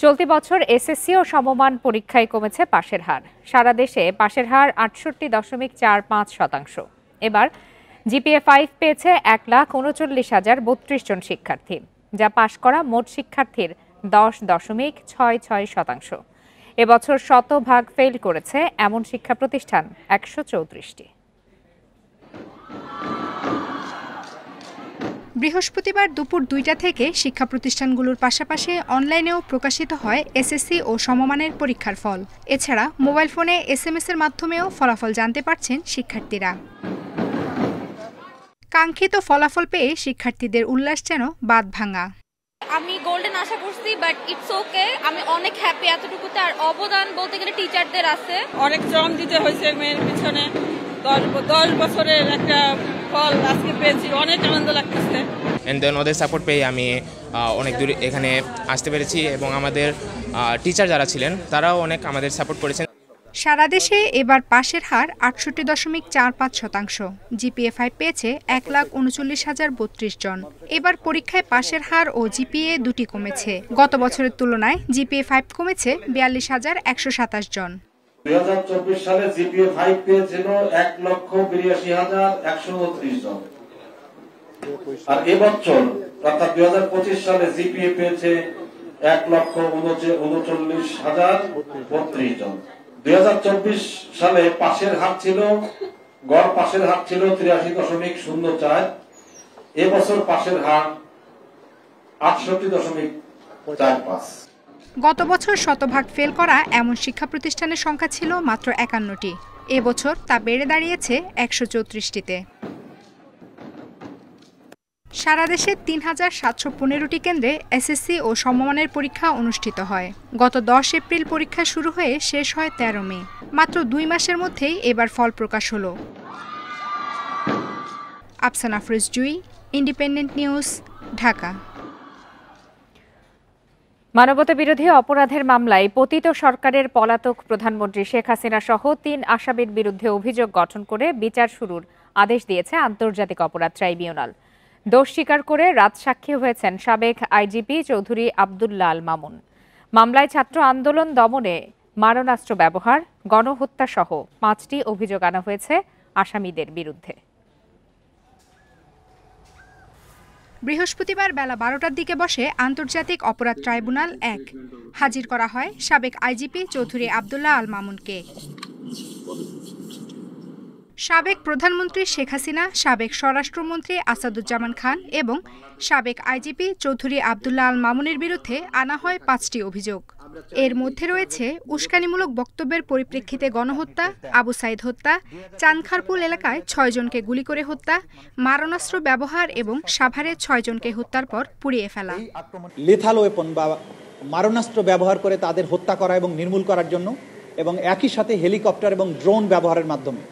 চলতি বছর এসএসসি ও সমমান পরীক্ষায় কমেছে পাশের হার। সারা দেশে পাশের হার ৬৮.৪৫%। এবার জিপিএ 5 পেয়েছে ১,৩৯,০৩২ জন শিক্ষার্থী, যা পাশ করা মোট শিক্ষার্থীর ১০.৬৬%। এবছর শতভাগ ফেল করেছে এমন শিক্ষা প্রতিষ্ঠান ১৩৪টি। বৃহস্পতিবার দুপুর ২টা থেকে শিক্ষা প্রতিষ্ঠানগুলোর পাশাপাশি অনলাইনেও প্রকাশিত হয় এসএসসি ও সমমানের পরীক্ষার ফল। এছাড়া মোবাইল ফোনে এসএমএস এর মাধ্যমেও ফলাফল জানতে পারছেন শিক্ষার্থীরা। কাঙ্ক্ষিত ফলাফল পেয়ে শিক্ষার্থীদের উল্লাস যেন বাঁধ ভাঙা। আমি গোল্ডেন আশা করছি, বাট ইটস ওকে। আমি অনেক হ্যাপি। এতটুকুতে আর অবদান বলতে গেলে টিচারদের আছে। অনেক শ্রম দিতে হয়েছে মেয়ের পিছনে। 10 বছরের একটা ফল আজকে পেয়েছি, অনেক আনন্দ লাগতেছে। এন্ড দেন ওদের সাপোর্ট পেয়ে আমি অনেক দূর এখানে আসতে পেরেছি এবং আমাদের টিচার যারা ছিলেন তারাও অনেক আমাদের সাপোর্ট করেছেন। সারা দেশে এবার পাশের হার ৬৮.৪৫%। জিপিএ 5 পেয়েছে ১,৩৯,০৩২ জন। এবার পরীক্ষায় পাশের হার ও জিপিএ দুটি কমেছে। গত বছরের তুলনায় জিপিএ 5 কমেছে ৪২,১২৭ জন। ২০২৪ সালে জিপিএ 5 পেয়েছিল ১,৮২,১৩৯ জন। আর এবছর অর্থাৎ ২০২৫ সালে জিপিএ পেয়েছে ১,৩৯,০৩২ জন। ২০২৪ সালে পাশের হার ছিল গড় পাশের হার ছিল ৮৩.০৪। এবছর পাশের হার ৬৮.৪৫। গত বছর শতভাগ ফেল করা এমন শিক্ষা প্রতিষ্ঠানের সংখ্যা ছিল মাত্র ৫১টি। এবছর তা বেড়ে দাঁড়িয়েছে ১৩৪টিতে। সারা দেশে ৩,৭১৫টি কেন্দ্রে এসএসসি ও সমমানের পরীক্ষা অনুষ্ঠিত হয়। গত ১০ এপ্রিল পরীক্ষা শুরু হয়ে শেষ হয় ১৩ মে। মাত্র ২ মাসের মধ্যেই এবার ফল প্রকাশ হলো। আফসানা আফরোজ জুই, ইন্ডিপেন্ডেন্ট নিউজ, ঢাকা। মানবতাবিরোধী অপরাধের মামলায় পতিত সরকারের পলাতক প্রধানমন্ত্রী শেখ হাসিনা সহ ৩ আসামির বিরুদ্ধে অভিযোগ গঠন করে বিচার শুরুর আদেশ দিয়েছে আন্তর্জাতিক অপরাধ ট্রাইব্যুনাল। দোষ স্বীকার করে রাজসাক্ষী হয়েছেন সাবেক আইজিপি চৌধুরী আব্দুল্লাহ আল মামুন। মামলায় ছাত্র আন্দোলন দমনে মারণাস্ত্র ব্যবহার, গণহত্যা সহ ৫টি অভিযোগ আনা হয়েছে আসামিদের বিরুদ্ধে। বৃহস্পতিবার বেলা ১২টার দিকে বসে আন্তর্জাতিক অপরাধ ট্রাইব্যুনাল ১। হাজির করা হয় সাবেক আইজিপি চৌধুরী আব্দুল্লাহ আল মামুনকে। সাবেক প্রধানমন্ত্রী শেখ হাসিনা, সাবেক স্বরাষ্ট্রমন্ত্রী আসাদুজ্জামান খান এবং সাবেক আইজিপি চৌধুরী আব্দুল্লাহ আল মামুনের বিরুদ্ধে আনা হয় ৫টি অভিযোগ। এর মধ্যে রয়েছে উস্কানিমূলক বক্তব্যের পরিপ্রেক্ষিতে গণহত্যা, আবু সাইদ হত্যা, চানখারপুল এলাকায় ৬ জনকে গুলি করে হত্যা, মারণাস্ত্র ব্যবহার এবং সাভারে ৬ জনকে হত্যার পর পুড়িয়ে ফেলা। লেথাল ওয়েপন বা মারণাস্ত্র ব্যবহার করে তাদের হত্যা করা এবং নির্মূল করার জন্য, এবং একই সাথে হেলিকপ্টার এবং ড্রোন ব্যবহারের মাধ্যমে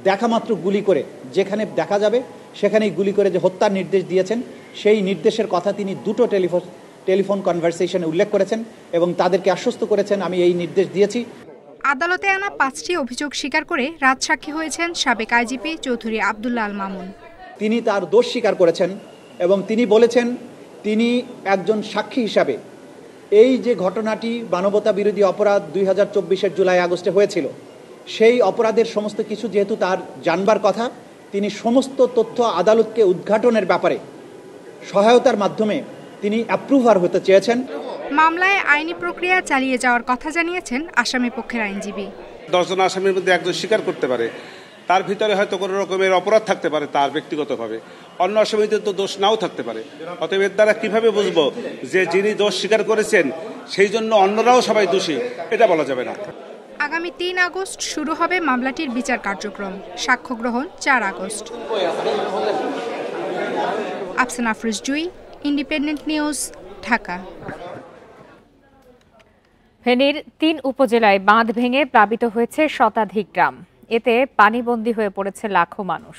দেখামাত্র গুলি করে, যেখানে দেখা যাবে সেখানেই গুলি করে যে হত্যার নির্দেশ দিয়েছেন, সেই নির্দেশের কথা তিনি দুটো টেলিফোন কনভারসেশনে উল্লেখ করেছেন এবং তাদেরকে আশ্বস্ত করেছেন আমি এই নির্দেশ দিয়েছি। আদালতে আনা ৫টি অভিযোগ স্বীকার করে রাজসাক্ষী হয়েছেন সাবেক আইজিপি চৌধুরী আব্দুল্লাহ আল মামুন। তিনি তার দোষ স্বীকার করেছেন এবং তিনি বলেছেন তিনি একজন সাক্ষী হিসাবে এই যে ঘটনাটি মানবতা বিরোধী অপরাধ ২০২৪-এর জুলাই আগস্টে হয়েছিল, সেই অপরাধের সমস্ত কিছু যেহেতু তার জানবার কথা, তিনি সমস্ত তথ্য আদালতকে উদ্ঘাটনের ব্যাপারে সহায়তার মাধ্যমে তিনি অ্যাপ্রুভার হতে চেয়েছেন। মামলায় আইনি প্রক্রিয়া চালিয়ে যাওয়ার কথা জানিয়েছেন আসামি পক্ষের আইনজীবী। ১০ জন আসামির মধ্যে একজন স্বীকার করতে পারে, তার ভিতরে হয়তো কোনো রকমের অপরাধ থাকতে পারে তার ব্যক্তিগতভাবে, অন্য আসামিদের তো দোষ নাও থাকতে পারে। অতএব এর দ্বারা কিভাবে বুঝবো যে যিনি দোষ স্বীকার করেছেন সেই জন্য অন্যরাও সবাই দোষী, এটা বলা যাবে না। আগামী ৩ আগস্ট শুরু হবে মামলাটির বিচার কার্যক্রম। সাক্ষ্য গ্রহণ ৪ আগস্ট। আফসানা আফরোজ জুই, ইন্ডিপেন্ডেন্ট নিউজ, ঢাকা। ফেনীর ৩ উপজেলায় বাঁধ ভেঙে প্লাবিত হয়েছে শতাধিক গ্রাম। এতে পানিবন্দী হয়ে পড়েছে লাখো মানুষ।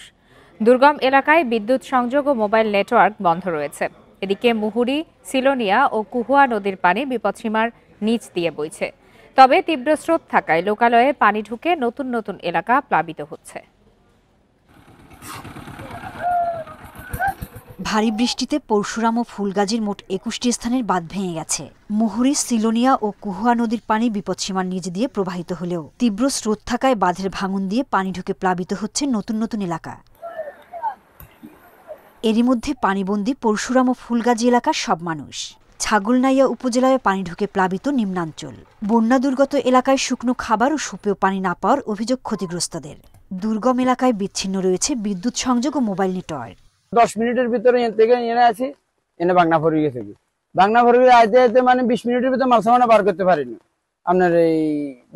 দুর্গম এলাকায় বিদ্যুৎ সংযোগ ও মোবাইল নেটওয়ার্ক বন্ধ রয়েছে। এদিকে মুহুরী, সিলোনিয়া ও কুহুয়া নদীর পানি বিপদসীমার নিচ দিয়ে বইছে। তবে তীব্র স্রোত থাকায় লোকালয়ে পানি ঢুকে নতুন নতুন এলাকা প্লাবিত হচ্ছে। ভারী বৃষ্টিতে পরশুরাম ও ফুলগাজীর মোট ২১টি স্থানের বাঁধ ভেঙে গেছে। মুহুরী, সিলোনিয়া ও কুহুয়া নদীর পানি বিপদসীমার নিচ দিয়ে প্রবাহিত হলেও তীব্র স্রোত থাকায় বাঁধের ভাঙন দিয়ে পানি ঢুকে প্লাবিত হচ্ছে নতুন নতুন এলাকা। এরই মধ্যে পানিবন্দী পরশুরাম ও ফুলগাজী এলাকার সব মানুষ। ছাগলনাইয়া উপজেলায় পানি ঢুকে প্লাবিত নিম্নাঞ্চল। বন্যা দুর্গত এলাকায় শুকনো খাবার ও সুপেয় পানি না পাওয়ার অভিযোগ ক্ষতিগ্রস্তদের। দুর্গম এলাকায় বিচ্ছিন্ন রয়েছে বিদ্যুৎ সংযোগ ও মোবাইল নেটওয়ার্ক। 10 মিনিটের ভিতরে থেকে এনে আছি, এনে বাংনা ফরি গেছে। বাংনা ফরি আইতে আইতে মানে 20 মিনিটের ভিতরে মাল সামানা বার করতে পারিনি। আপনার এই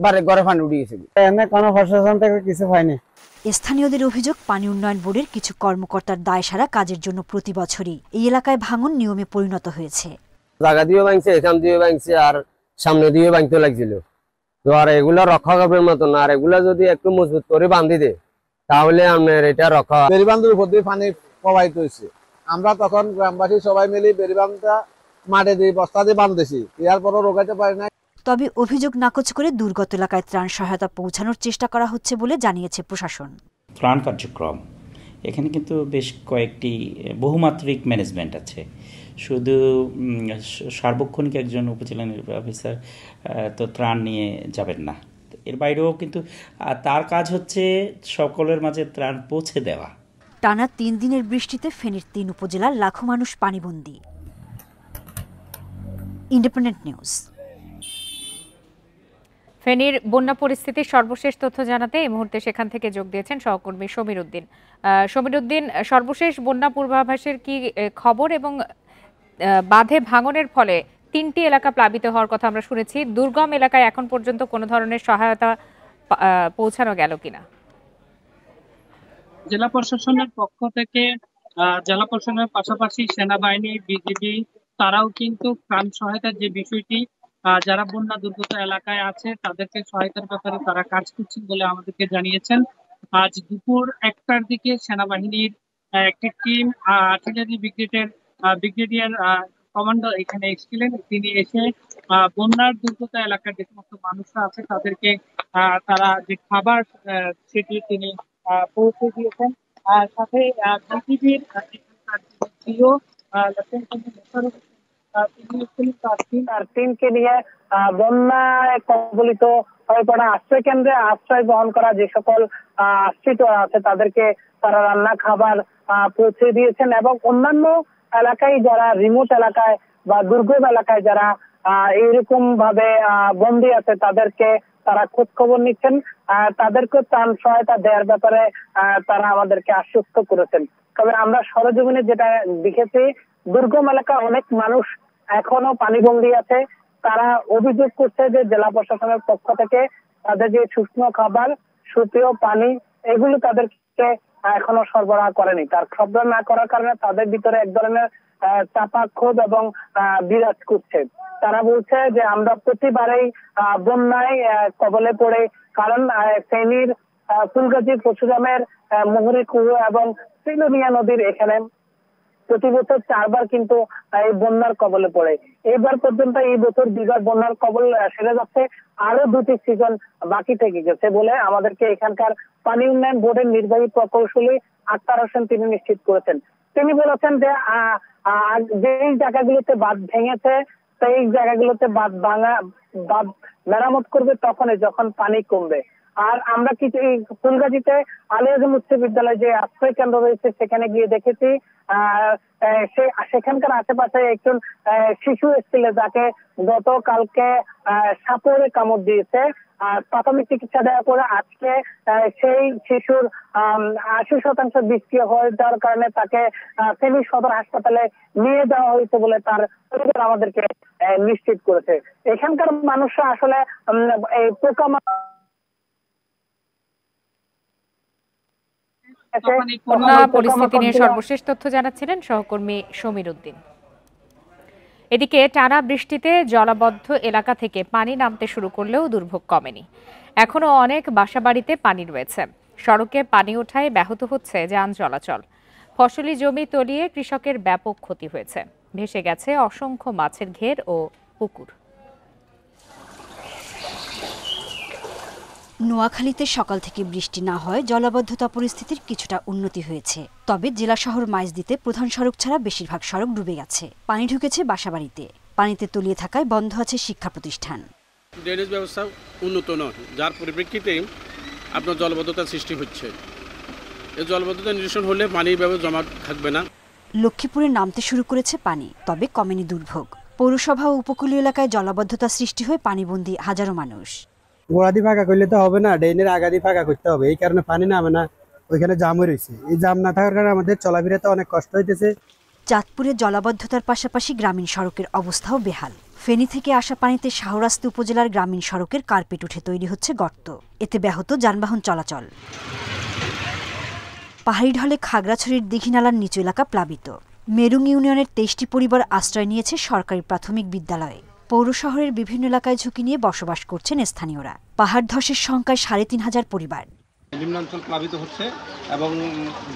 বারে ঘরে পানি উঠে গেছে। এনে কোনো প্রশাসন থেকে কিছু হয়নি। স্থানীয়দের অভিযোগ, পানি উন্নয়ন বোর্ডের কিছু কর্মকর্তার দায়সারা কাজের জন্য প্রতি বছরই এই এলাকায় ভাঙন নিয়মে পরিণত হয়েছে। জায়গা দিয়ে ভাঙছে, এখান দিয়ে ভাঙছে, আর সামনে দিয়ে ভাঙতে লাগছিল। তো আর এগুলা রক্ষা করবার মতো না। আর এগুলা যদি একটু মজবুত করে বাঁধি দেয় তাহলে আপনার এটা রক্ষা। বেড়িবান্ধের উপর দিয়ে পানি প্রবাহিত হয়েছে। আমরা তখন গ্রামবাসী সবাই মিলে বেড়িবান্ধটা মাঠে দিয়ে বস্তা দিয়ে বাঁধতেছি, এরপরও রোগাতে পারি না। তবে অভিযোগ নাকচ করে দুর্গত এলাকায় ত্রাণ সহায়তা পৌঁছানোর চেষ্টা করা হচ্ছে বলে জানিয়েছে প্রশাসন। ত্রাণ কার্যক্রম এখানে কিন্তু বেশ কয়েকটি বহুমাত্রিক ম্যানেজমেন্ট আছে। শুধু সার্বক্ষণিক একজন উপজেলা নির্বাহী অফিসার তো ত্রাণ নিয়ে যাবেন না, এর বাইরেও কিন্তু তার কাজ হচ্ছে সকলের মাঝে ত্রাণ পৌঁছে দেওয়া। টানা 3 দিনের বৃষ্টিতে ফেনীর 3 উপজেলার লাখো মানুষ পানিবন্দী। Independent news. ফেনীর বন্যা পরিস্থিতির সর্বশেষ তথ্য জানাতে এই মুহূর্তে সেখান থেকে যোগ দিয়েছেন সহকর্মী সমীর উদ্দিন। সমীর উদ্দিন, সর্বশেষ বন্যা পূর্বাভাসের কি খবর, এবং বাঁধে ভাঙনের ফলে 3টি এলাকা প্লাবিত হওয়ার কথা আমরা শুনেছি। দুর্গম এলাকায় এখন পর্যন্ত কোনো ধরনের সহায়তা পৌঁছানো গেল কিনা? জেলা প্রশাসনের পক্ষ থেকে জেলা প্রশাসনের পাশাপাশি সেনাবাহিনী, বিজিবি তারাও কিন্তু ত্রাণ সহায়তার যে বিষয়টি, যারা বন্যা দুর্গত এলাকায় আছে তাদেরকে সহায়তার ব্যাপারে তারা কাজ করছেন বলে আমাদেরকে জানিয়েছেন। আজ দুপুর 1টার দিকে সেনাবাহিনীর একটি টিম আর্টিলারি ব্রিগেডিয়ার কমান্ডার এখানে এসেছিলেন। তিনি এসে বন্যার দুর্গত এলাকার যে সমস্ত মানুষরা আছে তাদেরকে তারা যে খাবার সেটি তিনি পৌঁছে দিয়েছেন। আর সাথে বিজিবির তার টিমকে নিয়ে বন্যায় কবলিত হয়ে পড়া আশ্রয় কেন্দ্রে আশ্রয় বহন করা যে সকল আশ্রিত আছে তাদেরকে তারা রান্না খাবার পৌঁছে দিয়েছেন। এবং অন্যান্য এলাকায় যারা রিমোট এলাকায় বা দুর্গম এলাকায় যারা এইরকম ভাবে বন্দী আছে তাদেরকে তারা খোঁজ খবর নিচ্ছেন, তাদেরকে ত্রাণ সহায়তা দেওয়ার ব্যাপারে তারা আমাদেরকে আশ্বস্ত করেছেন। তবে আমরা সরেজমিনে যেটা দেখেছি, দুর্গম এলাকা অনেক মানুষ এখনো পানিবন্দী আছে। তারা অভিযোগ করছে যে জেলা প্রশাসনের পক্ষ থেকে তাদের যে শুকনো খাবার, সুপেয় পানি এগুলো তাদেরকে এখনো সরবরাহ করেনি। তার সরবরাহ না করার কারণে তাদের ভিতরে এক ধরনের চাপা ক্ষোভ এবং বিরাজ করছে। তারা বলছে যে আমরা প্রতিবারেই বন্যায় কবলে পড়ে, কারণ ফেনীর ফুলগাজী, পরশুরামের মুহুরী, কুহু এবং সিলোনিয়া নদীর এখানে প্রতি বছর 4বার কিন্তু এই বন্যার কবলে পড়ে। এবার পর্যন্ত এই বছর 2বার বন্যার কবল সেরে যাচ্ছে, আরো 2টি সিজন বাকি থেকে গেছে বলে আমাদেরকে এখানকার পানি উন্নয়ন বোর্ডের নির্বাহী প্রকৌশলী আক্তার হোসেন তিনি নিশ্চিত করেছেন। তিনি বলেছেন যে যেই জায়গাগুলোতে বাঁধ ভেঙেছে সেই জায়গাগুলোতে বাঁধ মেরামত করবে তখনই, যখন পানি কমবে। আর আমরা কিছু ফুলগাজীতে আলী আজম উচ্চ বিদ্যালয় যে আশ্রয় কেন্দ্র রয়েছে সেখানে গিয়ে দেখেছি সেখানকার আশেপাশে একজন শিশু এসেছিল যাকে গতকালকে সাপে কামড় দিয়েছে। প্রাথমিক চিকিৎসা দেওয়ার পরে আজকে সেই শিশুর 80% বৃষ্টি হয়ে যাওয়ার কারণে তাকে ফেনী সদর হাসপাতালে নিয়ে যাওয়া হয়েছে বলে তার পরিবার আমাদেরকে নিশ্চিত করেছে। এখানকার মানুষরা আসলে এই বন্যা পরিস্থিতি নিয়ে সর্বশেষ তথ্য জানাচ্ছিলেন সহকর্মী সমীর উদ্দিন। এদিকে টানা বৃষ্টিতে জলাবদ্ধ এলাকা থেকে পানি নামতে শুরু করলেও দুর্ভোগ কমেনি। এখনো অনেক বাসাবাড়িতে পানি রয়েছে। সড়কে পানি ওঠায় ব্যাহত হচ্ছে যান চলাচল। ফসলি জমি তলিয়ে কৃষকের ব্যাপক ক্ষতি হয়েছে। ভেসে গেছে অসংখ্য মাছের ঘের ও পুকুর। নোয়াখালীতে সকাল থেকে বৃষ্টি না হয় জলাবদ্ধতা পরিস্থিতির কিছুটা উন্নতি হয়েছে, তবে জেলা শহর মাইজদীতে প্রধান সড়ক ছাড়া বেশিরভাগ সড়ক ডুবে গেছে। পানি ঢুকেছে বাসাবাড়িতে, পানিতে তলিয়ে থাকায় বন্ধ আছে শিক্ষা প্রতিষ্ঠান। ড্রেনেজ ব্যবস্থা উন্নত নয়, যার পরিপ্রেক্ষিতে আপনার জলাবদ্ধতার সৃষ্টি হচ্ছে। এই জলাবদ্ধতা নিরসন হলে পানির ব্যবস্থা জমা থাকবে না। লক্ষ্মীপুরে নামতে শুরু করেছে পানি, তবে কমেনি দুর্ভোগ। পৌরসভা ও উপকূলীয় এলাকায় জলাবদ্ধতা সৃষ্টি হয়ে পানিবন্দী হাজারো মানুষ। গোড়াদি ফাঁকা করলে তো হবে না, ড্রেনের আগাদি ফাঁকা করতে হবে। এই কারণে পানি নামে না, ওইখানে জামও রয়েছে। এই জাম না থাকার কারণে আমাদের চলাফেরাতে অনেক কষ্ট হইতেছে। চাঁদপুরে জলাবদ্ধতার পাশাপাশি গ্রামীণ সড়কের অবস্থাও বেহাল। ফেনী থেকে আসা পানিতে শাহরাস্তি উপজেলার গ্রামীণ সড়কের কার্পেট উঠে তৈরি হচ্ছে গর্ত, এতে ব্যাহত যানবাহন চলাচল। পাহাড়ি ঢলে খাগড়াছড়ির দীঘিনালার নিচু এলাকা প্লাবিত। মেরুং ইউনিয়নের ২৩টি পরিবার আশ্রয় নিয়েছে সরকারি প্রাথমিক বিদ্যালয়ে। পৌর শহরের বিভিন্ন এলাকায় ঝুঁকি নিয়ে বসবাস করছেন স্থানীয়রা। পাহাড় ধসের সংখ্যায় ৩৫০০ পরিবার। নিম্নাঞ্চল প্লাবিত হচ্ছে এবং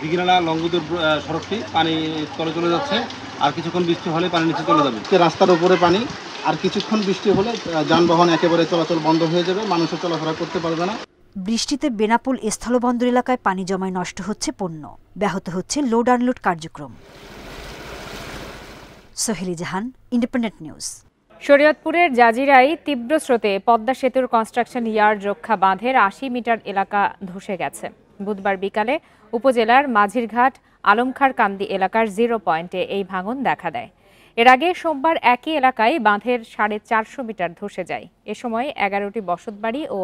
দীঘিনালা লংগদুর সড়কটি পানি তলে চলে যাচ্ছে। আর কিছুক্ষণ বৃষ্টি হলে পানি নিচে চলে যাবে। রাস্তার উপরে পানি, আর কিছুক্ষণ বৃষ্টি হলে যানবাহন একেবারে চলাচল বন্ধ হয়ে যাবে, মানুষের চলাফেরা করতে পারবে না। বৃষ্টিতে বেনাপোল স্থলবন্দর এলাকায় পানি জমায় নষ্ট হচ্ছে পণ্য, ব্যাহত হচ্ছে লোড আনলোড কার্যক্রম। সোহেলি জাহান, ইন্ডিপেন্ডেন্ট নিউজ। শরীয়তপুরের জাজিরায় তীব্র স্রোতে পদ্মা সেতুর কনস্ট্রাকশন ইয়ার্ড রক্ষা বাঁধের ৮০ মিটার এলাকা ধসে গেছে। বুধবার বিকালে উপজেলার মাঝিরঘাট আলমখার কান্দি এলাকার 0 পয়েন্টে এই ভাঙন দেখা দেয়। এর আগে সোমবার একই এলাকায় বাঁধের 450 মিটার ধসে যায়। এ সময় 11টি বসতবাড়ি ও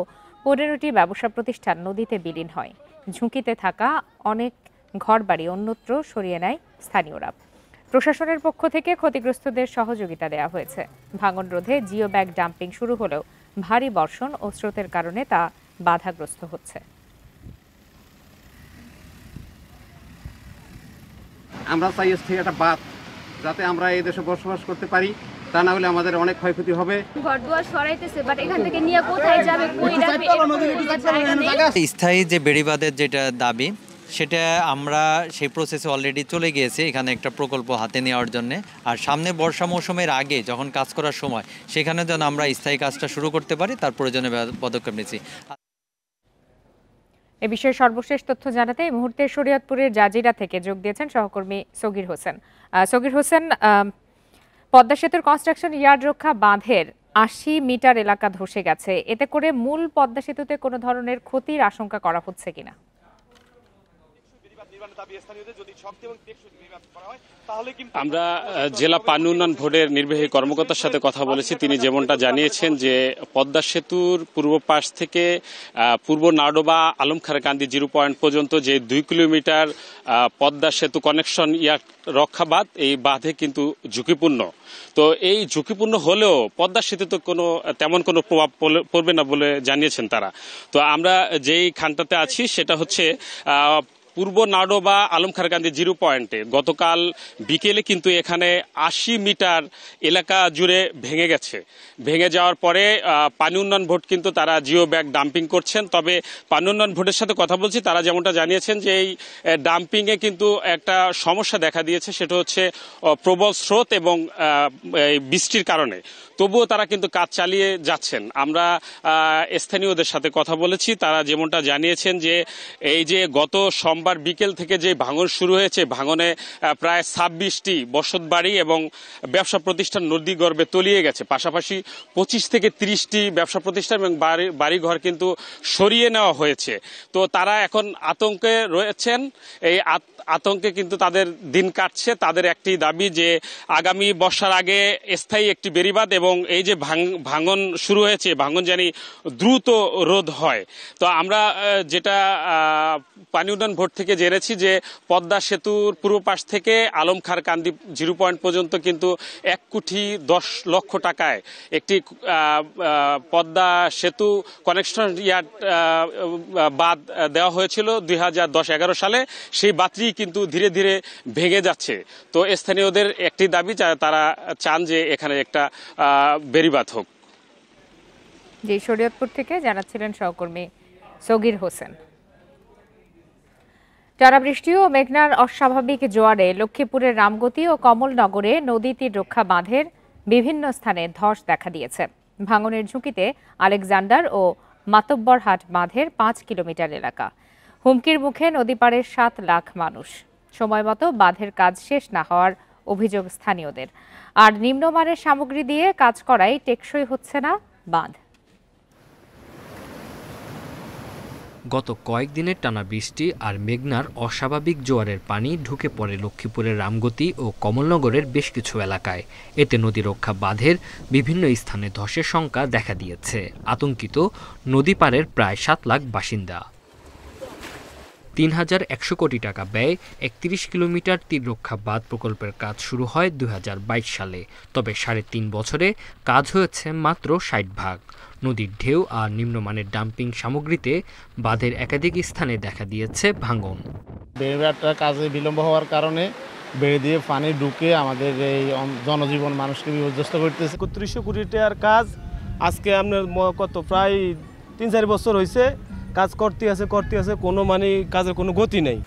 15টি ব্যবসা প্রতিষ্ঠান নদীতে বিলীন হয়। ঝুঁকিতে থাকা অনেক ঘরবাড়ি অন্যত্র সরিয়ে নেয় স্থানীয়রা। প্রশাসনের পক্ষ থেকে ক্ষতিগ্রস্তদের সহযোগিতা দেওয়া হয়েছে। ভাঙন রোধে জিও ব্যাগ ডাম্পিং শুরু হলেও ভারী বর্ষণ ও স্রোতের কারণে তা বাধাগ্রস্ত হচ্ছে। আমরা চাই স্থির একটা বাঁধ, যাতে আমরা এই দেশে বসবাস করতে পারি, তা না হলে আমাদের অনেক ক্ষয়ক্ষতি হবে। ঘরদুয়ার সরাইতেছে, বাট এখান থেকে নিয়ে কোথায় যাবে, কই যাবে? স্থায়ী যে বেড়িবাঁধের যেটা দাবি, সেটা আমরা সেই প্রসেসে অলরেডি চলে গিয়েছি, এখানে একটা প্রকল্প হাতে নেওয়ার জন্য। আর সামনে বর্ষা মৌসুমের আগে যখন কাজ করার সময়, সেখানে যেন আমরা স্থায়ী কাজটা শুরু করতে পারি, তার প্রয়োজনীয় পদক্ষেপ নিয়েছি। এ বিষয়ে সর্বশেষ তথ্য জানাতে এই মুহূর্তে শরীয়তপুরের জাজিরা থেকে যোগ দিয়েছেন সহকর্মী সগির হোসেন। সগির হোসেন, পদ্মা সেতুর কনস্ট্রাকশন ইয়ার্ড রক্ষা বাঁধের ৮০ মিটার এলাকা ধসে গেছে, এতে করে মূল পদ্মা সেতুতে কোনো ধরনের ক্ষতির আশঙ্কা করা হচ্ছে কিনা? আমরা জেলা পানি উন্নয়ন বোর্ডের নির্বাহী কর্মকর্তার সাথে কথা বলেছি। তিনি যেমনটা জানিয়েছেন যে পদ্মা সেতুর পূর্ব পাশ থেকে পূর্ব নাডোবা আলমখারকান্দি 0 পয়েন্ট পর্যন্ত যে 2 কিলোমিটার পদ্মা সেতু কানেকশন ইয়ার্ড রক্ষা বাঁধ, এই বাঁধে কিন্তু ঝুঁকিপূর্ণ। তো এই ঝুঁকিপূর্ণ হলেও পদ্মা সেতুতে তেমন কোনো প্রভাব পড়বে না বলে জানিয়েছেন তারা। তো আমরা যেই খানটাতে আছি সেটা হচ্ছে পূর্ব নাডোবা আলমখারকান্দি 0 পয়েন্টে গতকাল বিকেলে কিন্তু এখানে ৮০ মিটার এলাকা জুড়ে ভেঙে গেছে। ভেঙে যাওয়ার পরে পানি উন্নয়ন বোর্ড কিন্তু তারা জিও ব্যাগ ডাম্পিং করছেন। তবে পানি উন্নয়ন বোর্ডের সাথে কথা বলছি, তারা যেমনটা জানিয়েছেন যে এই ডাম্পিংয়ে কিন্তু একটা সমস্যা দেখা দিয়েছে, সেটা হচ্ছে প্রবল স্রোত এবং বৃষ্টির কারণে। তবুও তারা কিন্তু কাজ চালিয়ে যাচ্ছেন। আমরা স্থানীয়দের সাথে কথা বলেছি, তারা যেমনটা জানিয়েছেন যে এই যে গত সোমবার বিকেল থেকে যে ভাঙন শুরু হয়েছে, ভাঙনে প্রায় 26টি বসতবাড়ি এবং ব্যবসা প্রতিষ্ঠান নদী গর্ভে তলিয়ে গেছে। পাশাপাশি 25 থেকে 30টি ব্যবসা প্রতিষ্ঠান এবং বাড়িঘর কিন্তু সরিয়ে নেওয়া হয়েছে। তো তারা এখন আতঙ্কে রয়েছেন। এই আতঙ্কে কিন্তু তাদের দিন কাটছে। তাদের একটি দাবি যে আগামী বর্ষার আগে স্থায়ী একটি বেড়িবাঁধ এবং এই যে ভাঙন শুরু হয়েছে, ভাঙন জানি দ্রুত রোধ হয়। তো আমরা যেটা পানি উন্নয়ন বোর্ড থেকে জেনেছি যে পদ্মা সেতুর পূর্ব পাশ থেকে আলমখারকান্দি 0 পয়েন্ট পর্যন্ত কিন্তু 1,10,00,000 টাকায় একটি পদ্মা সেতু কানেকশন ইয়ার্ড বাঁধ দেওয়া হয়েছিল 2010-11 সালে। সেই বাঁধটি কিন্তু ধীরে ধীরে ভেঙে যাচ্ছে। তো স্থানীয়দের একটি দাবি, তারা চান যে এখানে একটা বেড়িবাঁধ হোক। যে শরীয়তপুর থেকে জানাচ্ছিলেন সহকর্মী সগির হোসেন। টানা বৃষ্টি ও মেঘনার অস্বাভাবিক জোয়ারে লক্ষ্মীপুরের রামগতি ও কমলনগরে নদী তীর রক্ষা বাঁধের বিভিন্ন স্থানে ধস দেখা দিয়েছে। ভাঙনের ঝুঁকিতে আলেকজান্ডার ও মাতব্বরহাট বাঁধের 5 কিলোমিটার এলাকা। হুমকির মুখে নদী পাড়ের 7 লাখ মানুষ। সময়মতো বাঁধের কাজ শেষ না হওয়ার অভিযোগ স্থানীয়দের। আর নিম্নমানের সামগ্রী দিয়ে কাজ করায় টেকসই হচ্ছে না বাঁধ। গত কয়েকদিনের টানা বৃষ্টি আর মেঘনার অস্বাভাবিক জোয়ারের পানি ঢুকে পড়ে লক্ষ্মীপুরের রামগতি ও কমলনগরের বেশ কিছু এলাকায়। এতে নদী রক্ষা বাঁধের বিভিন্ন স্থানে ধসের শঙ্কা দেখা দিয়েছে। আতঙ্কিত নদী পাড়ের প্রায় 7 লাখ বাসিন্দা। ৩,১০০ কোটি টাকা ব্যয় ৩১ কিলোমিটার তীররক্ষা বাঁধ প্রকল্পের কাজ শুরু হয় ২০২২ সালে। তবে ৩.৫ বছরে কাজ হয়েছে মাত্র ৬০ ভাগ। নদীর ঢেউ আর নিম্নমানের ডাম্পিং সামগ্রীতে বাঁধের একাধিক স্থানে দেখা দিয়েছে ভাঙন। বেড়িবাঁধটা কাজে বিলম্ব হওয়ার কারণে বেড়ি দিয়ে পানি ঢুকে আমাদের এই জনজীবন মানুষকে বিপর্যস্ত করতেছে। ৩১০০ কোটি টাকার কাজ আজকে আপনার কত প্রায় ৩-৪ বছর হয়েছে কাজ করতে আছে কোনো কাজের কোনো গতি নেই।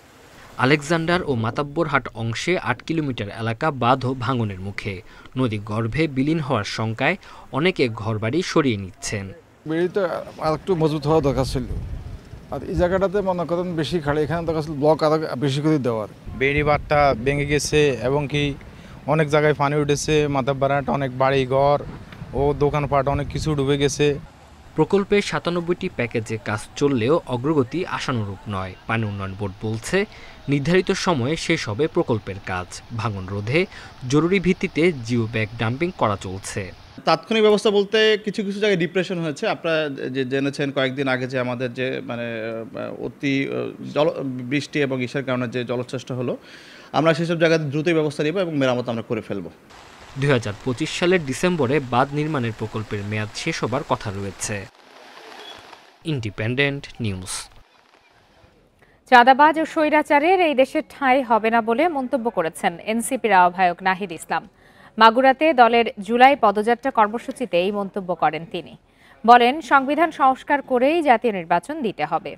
আলেকজান্ডার ও মাতাব্বরহাট অংশে ৮ কিলোমিটার এলাকা বাঁধও ভাঙনের মুখে। নদী গর্ভে বিলীন হওয়ার শঙ্কায় অনেকে ঘরবাড়ি সরিয়ে নিচ্ছেন। বেড়িতে আর একটু মজবুত হওয়া দরকার ছিল। আর এই জায়গাটাতে মনে করেন বেশি খাড়ে, এখানে দরকার ছিল ব্লক আরো বেশি করে দেওয়ার। বেড়িবাঁধটা ভেঙে গেছে এবং কি অনেক জায়গায় পানি উঠেছে। মাতাব্বরহাট অনেক বাড়ি ঘর ও দোকানপাট অনেক কিছু ডুবে গেছে। প্রকল্পে ৯৭টি প্যাকেজে কাজ চললেও অগ্রগতি আশানুরূপ নয়। পানি উন্নয়ন বোর্ড বলছে নির্ধারিত সময়ে শেষ হবে প্রকল্পের কাজ। ভাঙন রোধে জরুরি ভিত্তিতে জিও ব্যাগ ডাম্পিং করা চলছে। তাৎক্ষণিক ব্যবস্থা বলতে কিছু কিছু জায়গায় ডিপ্রেশন হয়েছে। আপনারা যে জেনেছেন কয়েকদিন আগে যে আমাদের যে অতি বৃষ্টি এবং ইসের কারণে যে জলোচ্ছ্বাসটা হলো, আমরা সেসব জায়গায় দ্রুতই ব্যবস্থা নেব এবং মেরামত আমরা করে ফেলব। ২০২৫ সালের ডিসেম্বরে বাঁধ নির্মাণের প্রকল্পের মেয়াদ শেষ হবার কথা রয়েছে। Independent news. চাঁদাবাজ ও স্বৈরাচারের এই দেশের ঠাঁই হবে না বলে মন্তব্য করেছেন এনসিপির আহ্বায়ক নাহিদ ইসলাম। মাগুরাতে দলের জুলাই পদযাত্রা কর্মসূচিতে এই মন্তব্য করেন তিনি। বলেন, সংবিধান সংস্কার করেই জাতীয় নির্বাচন দিতে হবে।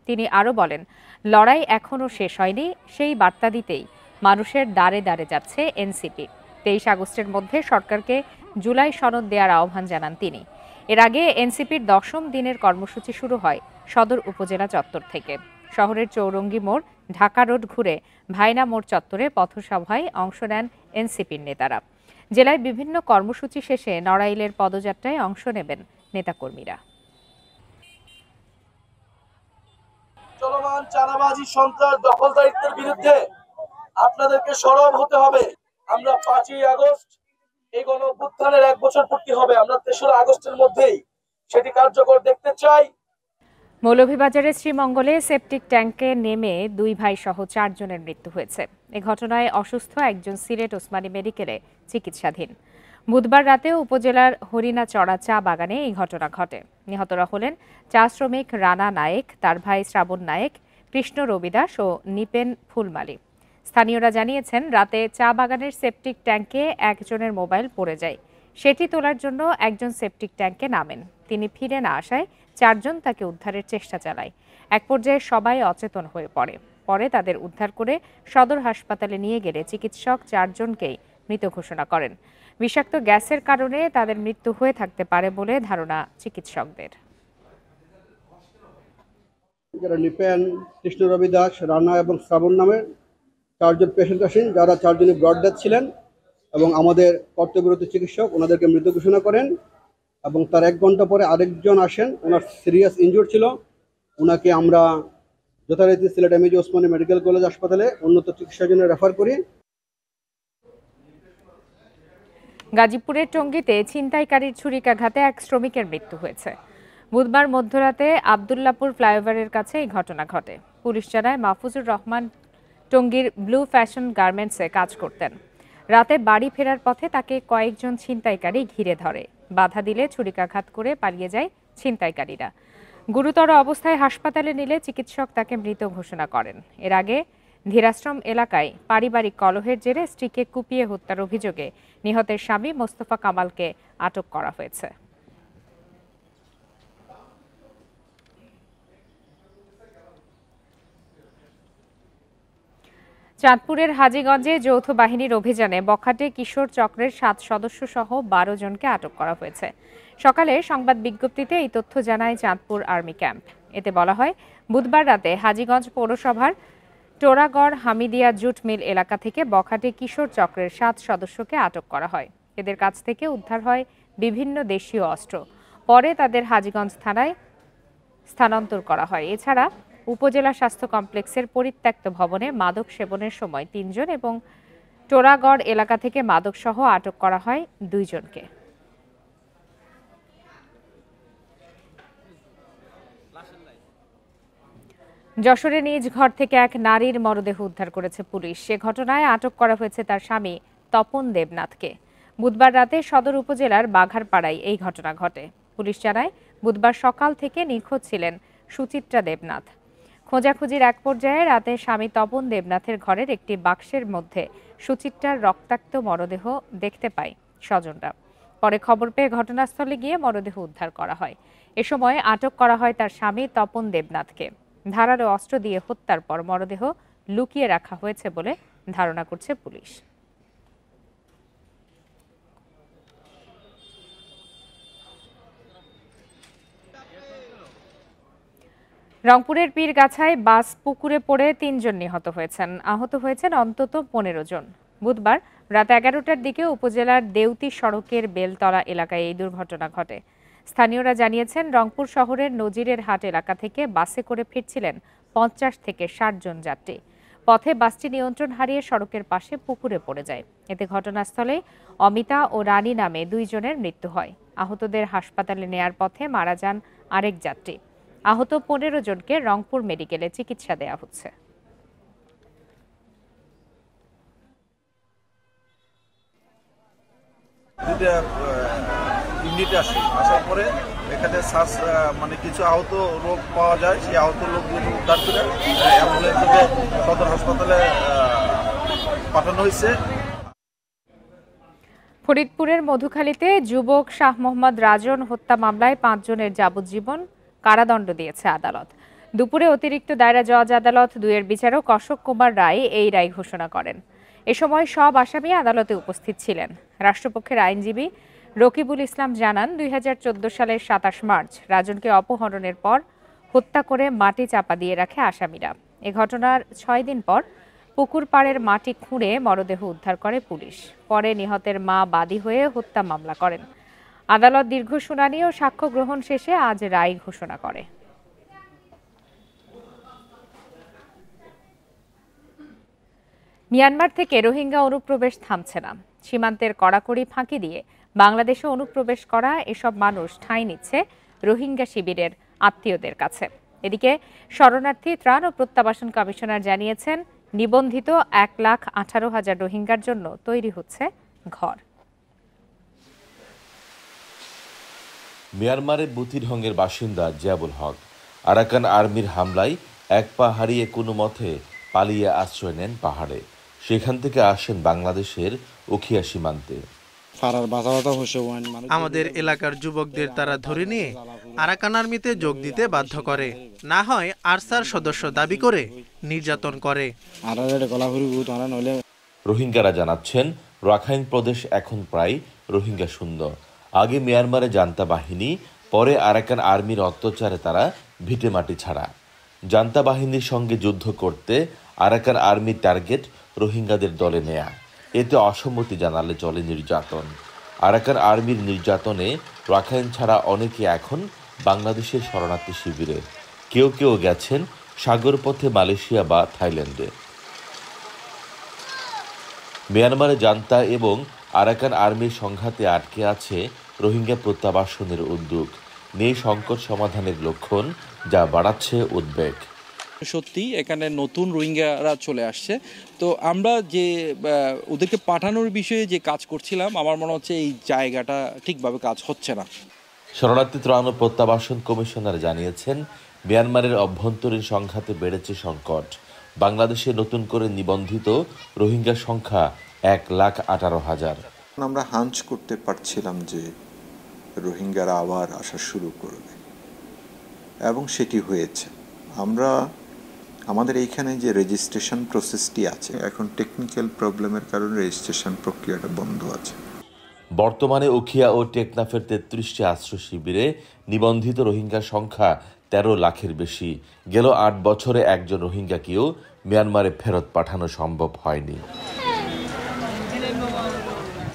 তিনি আরও বলেন, লড়াই এখনও শেষ হয়নি, সেই বার্তা দিতেই মানুষের দ্বারে দ্বারে যাচ্ছে এনসিপি। ২৩ আগস্টের মধ্যে সরকারকে জুলাই সনদ দেওয়ার আহ্বান জানান তিনি। এর আগে এনসিপির ১০ম দিনের কর্মসূচি শুরু হয় সদর উপজেলা চত্বর থেকে। শহরের চৌরঙ্গি মোড়, ঢাকা রোড ঘুরে ভাইনা মোড় চত্বরে পথসভায় অংশ নেন এনসিপির নেতারা। জেলায় বিভিন্ন কর্মসূচি শেষে নড়াইলের পদযাত্রায় অংশ নেবেন নেতাকর্মীরা। চলমান চাঁদাবাজি, সন্ত্রাস, দখলদারিত্বের বিরুদ্ধে আপনাদেরকে সরব হতে হবে। আমরা ৫ই আগস্ট এই গণঅভ্যুত্থানের ১ বছর পূর্তি হবে, আমরা ৩রা আগস্টের মধ্যেই সেটি কার্যকর দেখতে চাই। মৌলভীবাজারের শ্রীমঙ্গলে সেপটিক ট্যাঙ্কে নেমে ২ ভাই সহ ৪ জনের মৃত্যু হয়েছে। এ ঘটনায় অসুস্থ একজন সিলেট ওসমানী মেডিকেলে চিকিৎসাধীন। বুধবার রাতে উপজেলার হরিণাচড়া চা বাগানে এই ঘটনা ঘটে। নিহতরা হলেন চা শ্রমিক রানা নায়েক, তার ভাই শ্রাবণ নায়েক, কৃষ্ণ রবিদাস ও নিপেন ফুলমালী। স্থানীয়রা জানিয়েছেন, রাতে চা বাগানের সেপটিক ট্যাঙ্কে একজনের মোবাইল পড়ে যায়। সেটি তোলার জন্য একজন সেপটিক ট্যাঙ্কে নামেন। তিনি ফিরে না আসায় ৪ জন তাকে উদ্ধারের চেষ্টা চালায়। এক পর্যায়ে সবাই অচেতন হয়ে পড়ে। পরে তাদের উদ্ধার করে সদর হাসপাতালে নিয়ে গেলে চিকিৎসক ৪ জনকেই মৃত ঘোষণা করেন। বিষাক্ত গ্যাসের কারণে তাদের মৃত্যু হয়ে থাকতে পারে বলে ধারণা চিকিৎসকদের। নিপেন, কৃষ্ণ রবিদাস, রানা এবং শ্রাবণ নামের ৪ জন পেশেন্ট আসেন, যারা ৪ জনই ব্লড ডেথ ছিলেন এবং আমাদের কর্তব্যরত চিকিৎসক ওনাদেরকে মৃত ঘোষণা করেন। এবং তার ১ ঘন্টা পরে আরেকজন আসেন, ওনার সিরিয়াস ইনজুর ছিল, ওনাকে আমরা যথারীতি Sylhet MAG Osmani medical college হাসপাতালে উন্নত চিকিৎসার জন্য রেফার করি। গাজীপুরের টঙ্গীতে ছিনতাইকারীর ছুরিকাঘাতে ১ শ্রমিকের মৃত্যু হয়েছে। বুধবার মধ্যরাতে আবদুল্লাপুর ফ্লাইওভারের কাছে এই ঘটনা ঘটে। পুলিশ জানায়, মাহফুজুর রহমান টঙ্গীর ব্লু ফ্যাশন গার্মেন্টসে কাজ করতেন। রাতে বাড়ি ফেরার পথে তাকে কয়েকজন ছিনতাইকারী ঘিরে ধরে। বাধা দিলে ছুরিকাঘাত করে পালিয়ে যায় ছিনতাইকারীরা। গুরুতর অবস্থায় হাসপাতালে নিলে চিকিৎসক তাকে মৃত ঘোষণা করেন। এর আগে ধীরাশ্রম এলাকায় পারিবারিক কলহের জেরে স্ত্রীকে কুপিয়ে হত্যার অভিযোগে নিহতের স্বামী মোস্তফা কামালকে আটক করা হয়েছে। চাঁদপুরের হাজীগঞ্জে যৌথ বাহিনীর অভিযানে বখাটে কিশোর চক্রের 7 সদস্য সহ 12 জনকে আটক করা হয়েছে। সকালে সংবাদ বিজ্ঞপ্তিতে এই তথ্য জানায় চাঁদপুর আর্মি ক্যাম্প। এতে বলা হয়, বুধবার রাতে হাজীগঞ্জ পৌরসভার টোরাগড় হামিদিয়া জুট মিল এলাকা থেকে বখাটে কিশোর চক্রের 7 সদস্যকে আটক করা হয়। এদের কাছ থেকে উদ্ধার হয় বিভিন্ন দেশীয় অস্ত্র। পরে তাদের হাজীগঞ্জ থানায় স্থানান্তর করা হয়। এছাড়া উপজেলা স্বাস্থ্য কমপ্লেক্সের পরিত্যক্ত ভবনে মাদক সেবনের সময় 3 জন এবং টোরাগড় এলাকা থেকে মাদকসহ আটক করা হয় 2 জনকে। যশোরে নিজ ঘর থেকে এক নারীর মরদেহ উদ্ধার করেছে পুলিশ। সে ঘটনায় আটক করা হয়েছে তার স্বামী তপন দেবনাথকে। বুধবার রাতে সদর উপজেলার বাঘারপাড়ায় এই ঘটনা ঘটে। পুলিশ জানায়, বুধবার সকাল থেকে নিখোঁজ ছিলেন সুচিত্রা দেবনাথ। খোঁজাখুঁজির এক পর্যায়ে রাতে স্বামী তপন দেবনাথের ঘরের একটি বাক্সের মধ্যে সুচিত্রার রক্তাক্ত মরদেহ দেখতে পায় স্বজনরা। পরে খবর পেয়ে ঘটনাস্থলে গিয়ে মরদেহ উদ্ধার করা হয়। এ সময় আটক করা হয় তার স্বামী তপন দেবনাথকে। ধারালো অস্ত্র দিয়ে হত্যার পর মরদেহ লুকিয়ে রাখা হয়েছে বলে ধারণা করছে পুলিশ। রংপুরের পীরগাছায় বাস পুকুরে পড়ে 3 জন নিহত হয়েছেন। আহত হয়েছেন অন্তত 15 জন। বুধবার রাত 11টার দিকে উপজেলার দেউতি সড়কের বেলতলা এলাকায় এই দুর্ঘটনা ঘটে। স্থানীয়রা জানিয়েছেন, রংপুর শহরের নজিরের হাট এলাকা থেকে বাসে করে ফিরছিলেন 50 থেকে 60 জন যাত্রী। পথে বাসটি নিয়ন্ত্রণ হারিয়ে সড়কের পাশে পুকুরে পড়ে যায়। এতে ঘটনাস্থলে অমিতা ও রানী নামে 2 জনের মৃত্যু হয়। আহতদের হাসপাতালে নেয়ার পথে মারা যান আরেক যাত্রী। আহত 15 জনকে রংপুর মেডিকেলে চিকিৎসা দেওয়া হচ্ছে। আসার পরে এখানে মানে কিছু আহত লোক পাওয়া যায়। সেই আহত লোকগুলো উদ্ধার করে অ্যাম্বুলেন্স থেকে সদর হাসপাতালে পাঠানো হয়েছে। ফরিদপুরের মধুখালীতে যুবক শাহ মোহাম্মদ রাজন হত্যা মামলায় 5 জনের যাবজ্জীবন কারাদণ্ড দিয়েছে আদালত। দুপুরে অতিরিক্ত দায়রা জজ আদালত 2-এর বিচারক অশোক কুমার রায় এই রায় ঘোষণা করেন। এ সময় সব আসামি আদালতে উপস্থিত ছিলেন। রাষ্ট্রপক্ষের আইনজীবী রকিবুল ইসলাম জানান, 2014 সালের 27 মার্চ রাজনকে অপহরণের পর হত্যা করে মাটি চাপা দিয়ে রাখে আসামিরা। এ ঘটনার 6 দিন পর পুকুর পাড়ের মাটি খুঁড়ে মরদেহ উদ্ধার করে পুলিশ। পরে নিহতের মা বাদী হয়ে হত্যা মামলা করেন। আদালত দীর্ঘ শুনানি ও সাক্ষ্য গ্রহণ শেষে আজ রায় ঘোষণা করে। মিয়ানমার থেকে রোহিঙ্গা অনুপ্রবেশ থামছে না। সীমান্তের কড়াকড়ি ফাঁকি দিয়ে বাংলাদেশে অনুপ্রবেশ করা এসব মানুষ ঠাঁই নিচ্ছে রোহিঙ্গা শিবিরের আত্মীয়দের কাছে। এদিকে শরণার্থী ত্রাণ ও প্রত্যাবাসন কমিশনার জানিয়েছেন, নিবন্ধিত 1,18,000 রোহিঙ্গার জন্য তৈরি হচ্ছে ঘর। মিয়ানমারের বুতিরহঙ্গের বাসিন্দা জিয়াবুল হক আরাকান আর্মির হামলায় এক পা হারিয়ে কোনো মতে পালিয়ে আশ্রয় নেন পাহাড়ে। সেখান থেকে আসেন বাংলাদেশের উখিয়া সীমান্তে। আমাদের এলাকার যুবকদের তারা ধরে নিয়ে আরাকান আর্মিতে যোগ দিতে বাধ্য করে, না হয় আরসার সদস্য দাবি করে নির্যাতন করে। রোহিঙ্গারা জানাচ্ছেন, রাখাইন প্রদেশ এখন প্রায় রোহিঙ্গা শূন্য। আগে মিয়ানমারে জান্তা বাহিনী, পরে আরাকান আর্মির অত্যাচারে তারা ভিটেমাটি ছাড়া। জান্তা বাহিনীর সঙ্গে যুদ্ধ করতে আরাকান আর্মির টার্গেট রোহিঙ্গাদের দলে নেয়া। এতে অসম্মতি জানালে চলে নির্যাতন। আরাকান আর্মির নির্যাতনে রাখাইন ছাড়া অনেকে এখন বাংলাদেশের শরণার্থী শিবিরে। কেউ কেউ গেছেন সাগরপথে মালয়েশিয়া বা থাইল্যান্ডে। মিয়ানমারে জান্তা এবং আরাকান আর্মির সংঘাতে আটকে আছে রোহিঙ্গা প্রত্যাবাসনের উদ্যোগ। নেই সংকট সমাধানের লক্ষণ, যা বাড়াচ্ছে উদ্বেগ। সত্যি এখানে নতুন রোহিঙ্গারা চলে আসছে, তো আমরা যে ওদেরকে পাঠানোর বিষয়ে যে কাজ করছিলাম, আমার মনে হচ্ছে এই জায়গাটা ঠিকভাবে কাজ হচ্ছে না। শরণার্থী ত্রাণ ও প্রত্যাবাসন কমিশনার জানিয়েছেন, মিয়ানমারের অভ্যন্তরীণ সংঘাতে বেড়েছে সংকট। বাংলাদেশে নতুন করে নিবন্ধিত রোহিঙ্গার সংখ্যা 1,18,000। আমরা হাঞ্চ করতে পারছিলাম যে রোহিঙ্গারা আবার আসা শুরু করবে, এবং সেটি হয়েছে। আমরা আমাদের এইখানে যে রেজিস্ট্রেশন প্রসেসটি আছে, এখন টেকনিক্যাল প্রবলেমের কারণে রেজিস্ট্রেশন প্রক্রিয়াটা বন্ধ আছে। বর্তমানে উখিয়া ও টেকনাফের ৩৩টি আশ্রয় শিবিরে নিবন্ধিত রোহিঙ্গার সংখ্যা ১৩ লাখের বেশি। গেল ৮ বছরে একজন রোহিঙ্গাকেও মিয়ানমারে ফেরত পাঠানো সম্ভব হয়নি।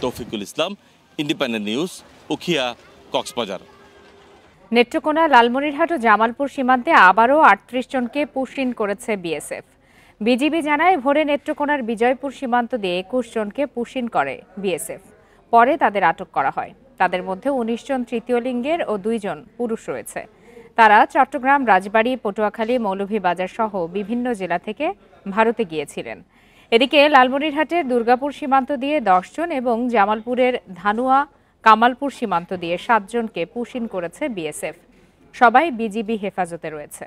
তৌফিকুল ইসলাম, ইন্ডিপেন্ডেন্ট নিউজ, উখিয়া, কক্সবাজার। নেত্রকোনা, লালমনিরহাট ও জামালপুর সীমান্তে আবারও ৩৮ জনকে পুশ-ইন করেছে বিএসএফ। বিজিবি জানায়, ভোরে নেত্রকোনার বিজয়পুর সীমান্ত দিয়ে ২১ জনকে পুশ-ইন করে বিএসএফ। পরে তাদের আটক করা হয়। তাদের মধ্যে ১৯ জন তৃতীয় লিঙ্গের ও ২ জন পুরুষ রয়েছে। তারা চট্টগ্রাম, রাজবাড়ী, পটুয়াখালী, মৌলভীবাজার সহ বিভিন্ন জেলা থেকে ভারতে গিয়েছিলেন। এদিকে লালমনিরহাটের দুর্গাপুর সীমান্ত দিয়ে ১০ জন এবং জামালপুরের ধানুয়া, কামালপুর সীমান্ত দিয়ে ৭ জনকে পুশ-ইন করেছে বিএসএফ। সবাই বিজিবি হেফাজতে রয়েছে।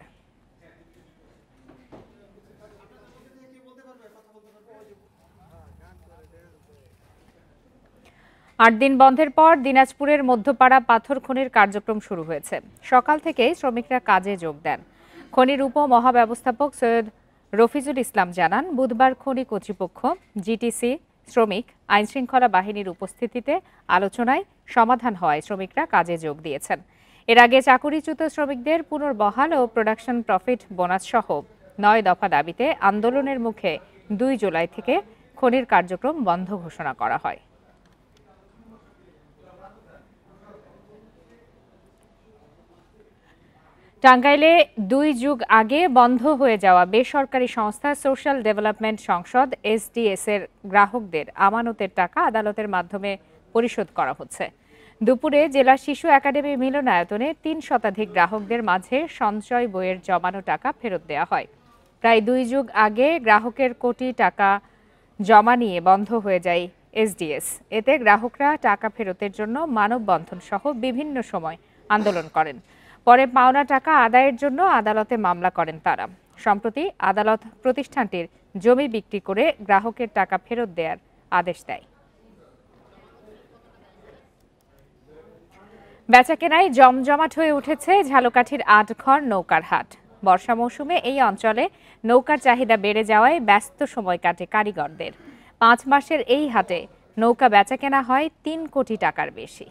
৮ দিন বন্ধের পর দিনাজপুরের মধ্যপাড়া পাথর খনির কার্যক্রম শুরু হয়েছে। সকাল থেকেই শ্রমিকরা কাজে যোগ দেন। খনির উপমহাব্যবস্থাপক সৈয়দ রফিজুল ইসলাম জানান, বুধবার খনি কর্তৃপক্ষ, জিটিসি, শ্রমিক, আইনশৃঙ্খলা বাহিনীর উপস্থিতিতে আলোচনায় সমাধান হওয়ায় শ্রমিকরা কাজে যোগ দিয়েছেন। এর আগে চাকুরিচ্যুত শ্রমিকদের পুনর্বহাল ও প্রোডাকশন প্রফিট বোনাস সহ ৯ দফা দাবিতে আন্দোলনের মুখে ২ জুলাই থেকে খনির কার্যক্রম বন্ধ ঘোষণা করা হয়। টাঙ্গাইলে ২ যুগ আগে বন্ধ হয়ে যাওয়া বেসরকারি সংস্থা সোশ্যাল ডেভেলপমেন্ট সংসদ এসডিএস এর গ্রাহকদের আমানতের টাকা আদালতের মাধ্যমে পরিশোধ করা হচ্ছে। দুপুরে জেলা শিশু একাডেমি মিলনায়তনে ৩ শতাধিক গ্রাহকদের মাঝে সঞ্চয় বইয়ের জমানো টাকা ফেরত দেওয়া হয়। প্রায় ২ যুগ আগে গ্রাহকের কোটি টাকা জমা নিয়ে বন্ধ হয়ে যায় এসডিএস। এতে গ্রাহকরা টাকা ফেরতের জন্য মানববন্ধন সহ বিভিন্ন সময় আন্দোলন করেন। পরে পাওনা টাকা আদায়ের জন্য আদালতে মামলা করেন তারা। সম্প্রতি আদালত প্রতিষ্ঠানটির জমি বিক্রি করে গ্রাহকের টাকা ফেরত দেওয়ার আদেশ দেয়। বেচাকেনায় জমজমাট হয়ে উঠেছে ঝালকাঠির আটঘর নৌকার হাট। বর্ষা মৌসুমে এই অঞ্চলে নৌকার চাহিদা বেড়ে যাওয়ায় ব্যস্ত সময় কাটে কারিগরদের। ৫ মাসের এই হাটে নৌকা বেচাকেনা হয় ৩ কোটি টাকার বেশি।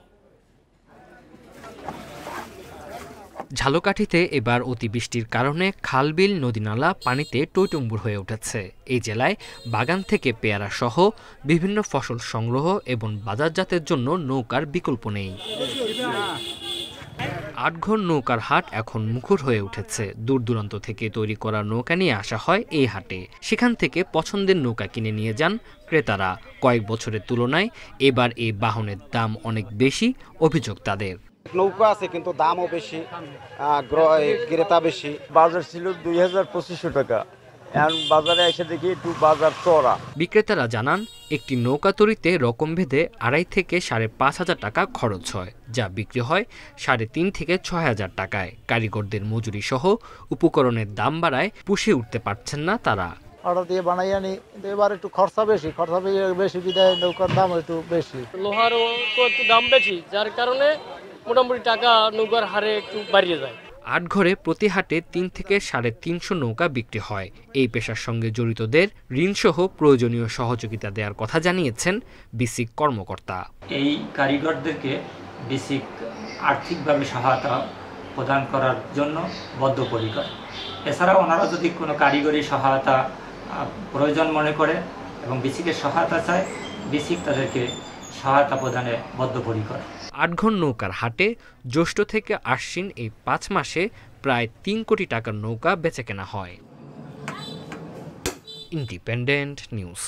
ঝালকাঠিতে এবার অতিবৃষ্টির কারণে খালবিল, নদীনালা পানিতে টইটুম্বুর হয়ে উঠেছে। এই জেলায় বাগান থেকে পেয়ারা সহ বিভিন্ন ফসল সংগ্রহ এবং বাজারজাতের জন্য নৌকার বিকল্প নেই। আটঘর নৌকার হাট এখন মুখর হয়ে উঠেছে। দূর দূরান্ত থেকে তৈরি করা নৌকা নিয়ে আসা হয় এই হাটে। সেখান থেকে পছন্দের নৌকা কিনে নিয়ে যান ক্রেতারা। কয়েক বছরের তুলনায় এবার এই বাহনের দাম অনেক বেশি, অভিযোগ তাদের। নৌকা আছে কিন্তু দামও বেশি, ক্রেতা বেশি। বাজার ছিল ২,২৫০ টাকা, এখন বাজারে এসে দেখি একটু বাজার চড়া। বিক্রেতারা জানান, একটি নৌকা তৈরিতে রকম ভেদে ২,৫০০ থেকে ৫,৫০০ টাকা খরচ হয়, যা বিক্রি হয় ৩,৫০০ থেকে ৬,০০০ টাকায়। কারিগরদের মজুরি সহ উপকরণের দাম বাড়ায় পুষে উঠতে পারছেন না তারা। অর্ডার দিয়ে বানাই আনি, কিন্তু এবার একটু খরচা বেশি বিদায় নৌকার দাম একটু বেশি। লোহারও তো একটু দাম বেশি, যার কারণে মোটামুটি টাকা নৌকার হারে একটু বাড়িয়ে যায়। আটঘরে প্রতি হাটে ৩ থেকে ৩৫০ নৌকা বিক্রি হয়। এই পেশার সঙ্গে জড়িতদের ঋণসহ প্রয়োজনীয় সহযোগিতা দেওয়ার কথা জানিয়েছেন বিসিক কর্মকর্তা। এই কারিগরদেরকে বিসিক আর্থিকভাবে সহায়তা প্রদান করার জন্য বদ্ধপরিকর। এছাড়াও ওনারা যদি কোনো কারিগরি সহায়তা প্রয়োজন মনে করে এবং বিসিকের সহায়তা চায়, বিসিক তাদেরকে সহায়তা প্রদানে বদ্ধপরিকর। আটঘর নৌকার হাটে জ্যৈষ্ঠ থেকে আশ্বিন এই ৫ মাসে প্রায় ৩ কোটি টাকার নৌকা বেচাকেনা হয়। Independent news.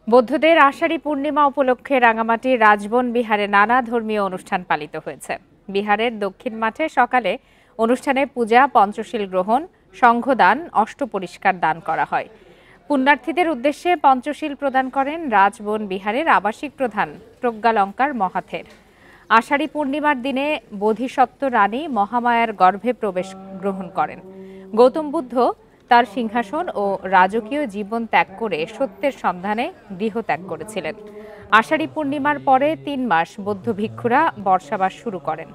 বৌদ্ধদের আষাঢ়ী পূর্ণিমা উপলক্ষে রাঙামাটির রাজবন বিহারে নানা ধর্মীয় অনুষ্ঠান পালিত হয়েছে। বিহারের দক্ষিণ মাঠে সকালে অনুষ্ঠানে পূজা, পঞ্চশীল গ্রহণ, সংঘদান, অষ্টপরিষ্কার দান করা হয়। পুণ্যার্থীদের উদ্দেশ্যে পঞ্চশীল প্রদান করেন রাজবন বিহারের আবাসিক প্রধান প্রজ্ঞালঙ্কার মহাথের। আষাঢ়ী পূর্ণিমার দিনে বোধিসত্ত্ব রানী মহামায়ার গর্ভে প্রবেশ গ্রহণ করেন। গৌতম বুদ্ধ তার সিংহাসন ও রাজকীয় জীবন ত্যাগ করে সত্যের সন্ধানে গৃহত্যাগ করেছিলেন। আষাঢ়ী পূর্ণিমার পরে ৩ মাস বৌদ্ধ ভিক্ষুরা বর্ষাবাস শুরু করেন।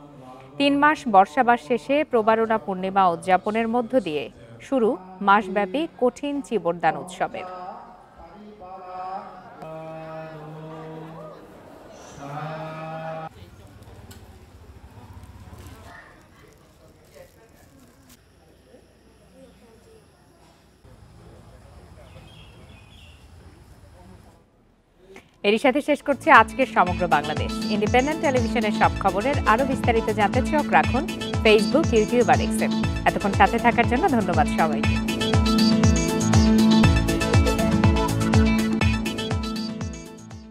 ৩ মাস বর্ষাবাস শেষে প্রবারণা পূর্ণিমা উদযাপনের মধ্য দিয়ে শুরু মাসব্যাপী কঠিন চিবরদান উৎসবের। এরই সাথে শেষ করছে আজকের সমগ্র বাংলাদেশ। ইন্ডিপেন্ডেন্ট টেলিভিশনের সব খবরের আরো বিস্তারিত জানতে চোখ রাখুন ফেসবুক, ইউটিউব আর এক্সে। এতক্ষণ সাথে থাকার জন্য ধন্যবাদ সবাইকে।